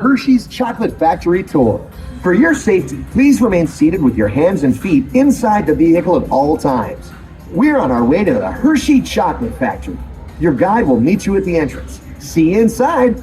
Hershey's Chocolate Factory Tour. For your safety, please remain seated with your hands and feet inside the vehicle at all times. We're on our way to the Hershey Chocolate Factory. Your guide will meet you at the entrance. See you inside.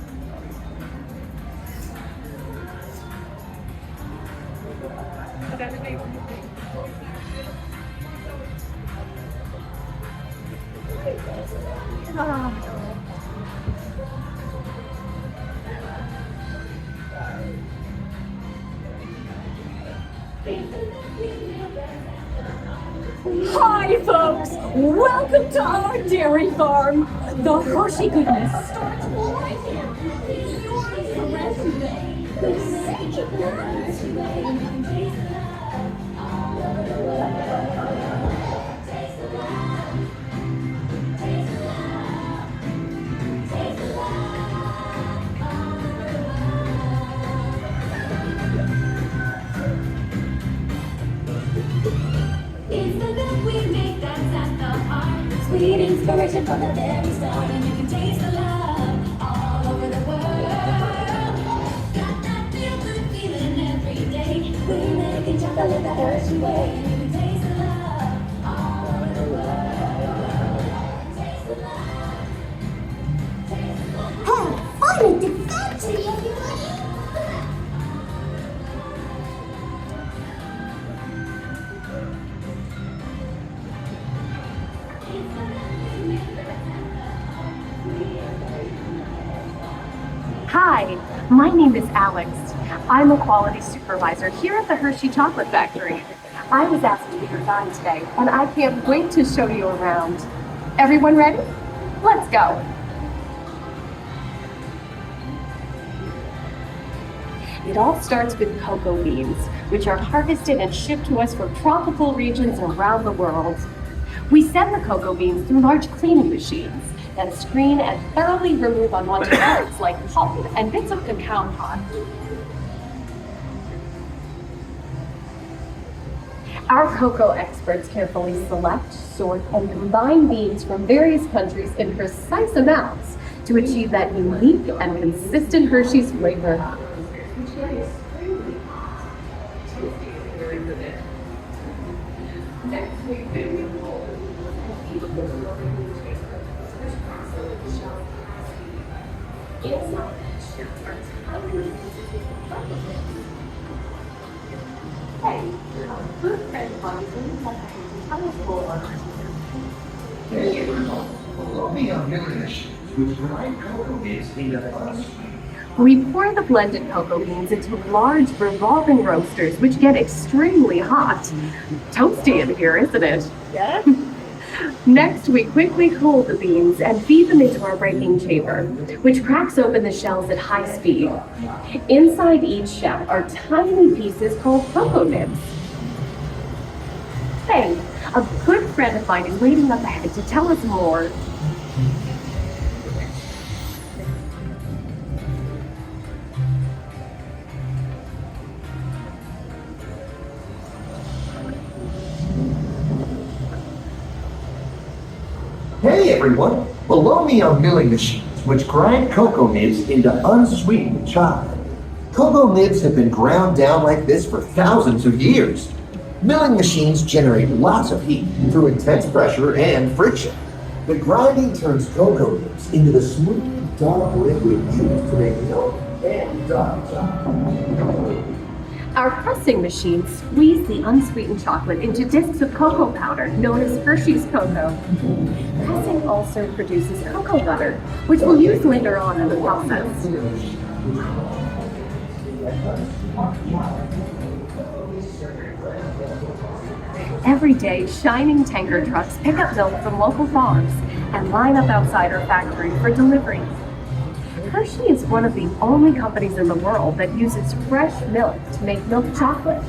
Hi folks, welcome to our dairy farm. The Hershey goodness starts right here. Your fresh milk, the secret Hershey way. All over the world. Taste the love. Taste the love. Taste the love. All over the world. It's the milk we make that's at the heart. Sweet inspiration from the very start. And you can taste the love all over the world. Got that feel-good feeling every day. We're making chocolate the Hershey way. And you can taste the love all over the world. Taste the love. Taste the love. Have fun at the factory, everybody. Hi, my name is Alex. I'm a quality supervisor here at the Hershey Chocolate Factory. I was asked to be your guide today, and I can't wait to show you around. Everyone ready? Let's go. It all starts with cocoa beans, which are harvested and shipped to us from tropical regions around the world. We send the cocoa beans through large cleaning machines that screen and thoroughly remove unwanted parts like pulp and bits of cacao pod. Our cocoa experts carefully select, sort, and combine beans from various countries in precise amounts to achieve that unique and consistent Hershey's flavor. We pour the blended cocoa beans into large revolving roasters, which get extremely hot. Toasty in here, isn't it? Yeah. Next, we quickly cool the beans and feed them into our breaking chamber, which cracks open the shells at high speed. Inside each shell are tiny pieces called cocoa nibs. Hey, a good friend of mine is waiting up ahead to tell us more. Hey everyone, below me are milling machines which grind cocoa nibs into unsweetened chocolate. Cocoa nibs have been ground down like this for thousands of years. Milling machines generate lots of heat through intense pressure and friction. The grinding turns cocoa nibs into the smooth, dark liquid used to make milk and dark chocolate. Our pressing machines squeeze the unsweetened chocolate into discs of cocoa powder known as Hershey's cocoa. Pressing also produces cocoa butter, which we'll use later on in the process. Every day, shining tanker trucks pick up milk from local farms and line up outside our factory for delivery. Hershey is one of the only companies in the world that uses fresh milk to make milk chocolate.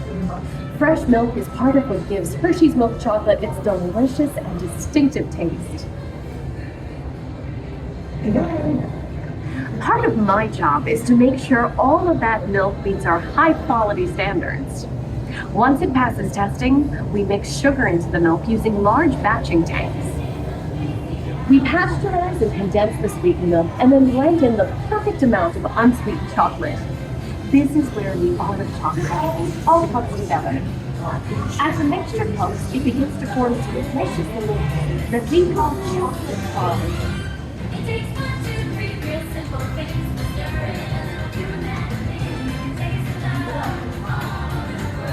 Fresh milk is part of what gives Hershey's milk chocolate its delicious and distinctive taste. Part of my job is to make sure all of that milk meets our high-quality standards. Once it passes testing, we mix sugar into the milk using large batching tanks. We pasteurize and condense the sweetened milk and then blend in the perfect amount of unsweetened chocolate. This is where the art of chocolate all comes together. As the mixture cooks, it begins to form delicious solutions that we call chocolate bars. It takes 1, 2, 3 real simple things to stir it up. Your imagination takes the love all over the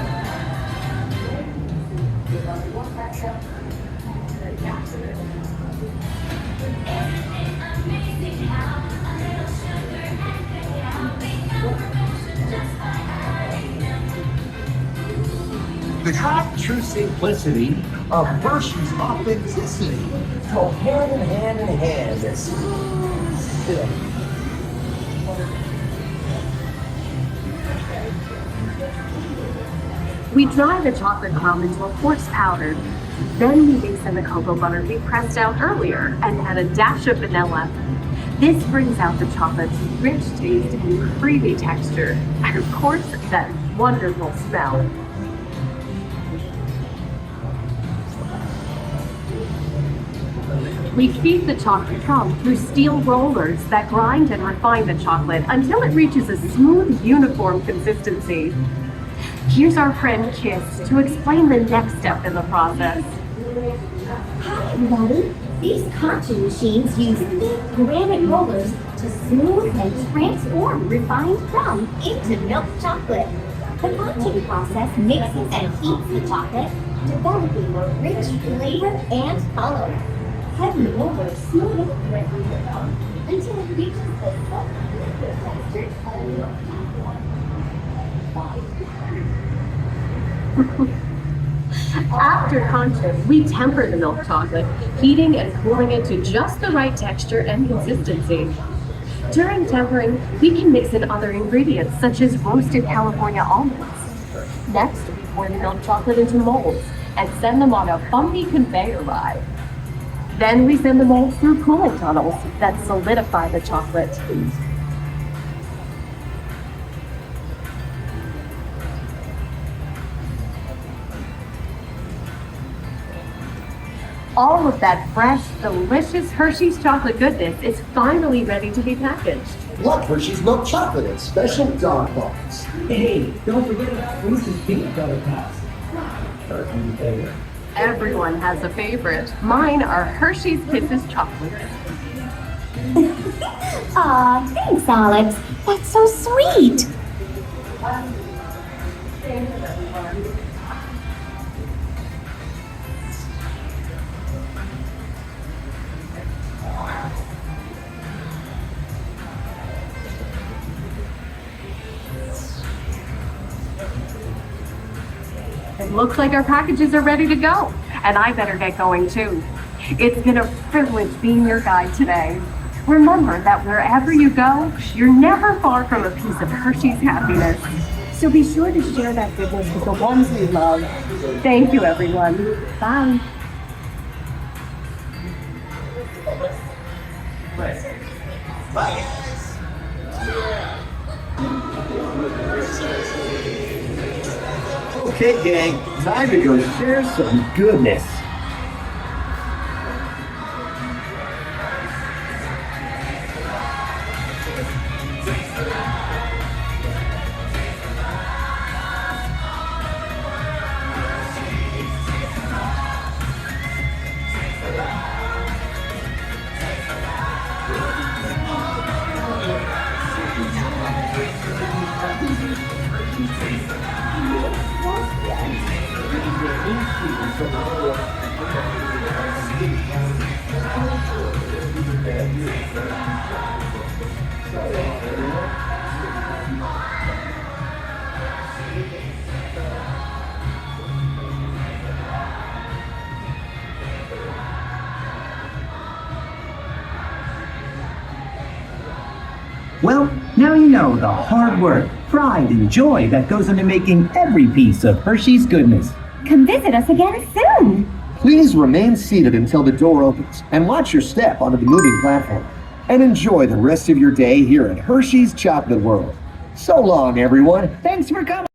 Isn't it amazing how a little sugar and cacao become perfection just by adding them? The true simplicity of Hershey's authenticity go hand in hand in hand. We dry the chocolate crumb into a coarse powder. Then we mix in the cocoa butter we pressed out earlier and add a dash of vanilla. This brings out the chocolate's rich taste and creamy texture, and of course, that wonderful smell. We feed the chocolate crumb through steel rollers that grind and refine the chocolate until it reaches a smooth, uniform consistency. Here's our friend Kiss to explain the next step in the process. Hi everybody! These conching machines use thick granite rollers to smooth and transform refined crumb into milk chocolate. The conching process mixes and heats the chocolate, developing a rich flavor and color. Heavy rollers smooth it until it reaches the soft liquid texture of milk chocolate. After conching, we temper the milk chocolate, heating and cooling it to just the right texture and consistency. During tempering, we can mix in other ingredients such as roasted California almonds. Next, we pour the milk chocolate into molds and send them on a bumpy conveyor ride. Then we send the molds through cooling tunnels that solidify the chocolate. All of that fresh, delicious Hershey's chocolate goodness is finally ready to be packaged. Look, Hershey's milk chocolate in special dog box. Hey, don't forget about Reese's peanut butter cups. Personal favorite. Everyone has a favorite. Mine are Hershey's Kisses chocolates. Aw, thanks, Alex. That's so sweet. It looks like our packages are ready to go, and I better get going too. It's been a privilege being your guide today. Remember that wherever you go, you're never far from a piece of Hershey's happiness. So be sure to share that goodness with the ones you love. Thank you, everyone. Bye. Okay, gang, time to go share some goodness. Well, now you know the hard work, pride, and joy that goes into making every piece of Hershey's goodness. Come visit us again soon. Please remain seated until the door opens and watch your step onto the moving platform. And enjoy the rest of your day here at Hershey's Chocolate World. So long, everyone. Thanks for coming.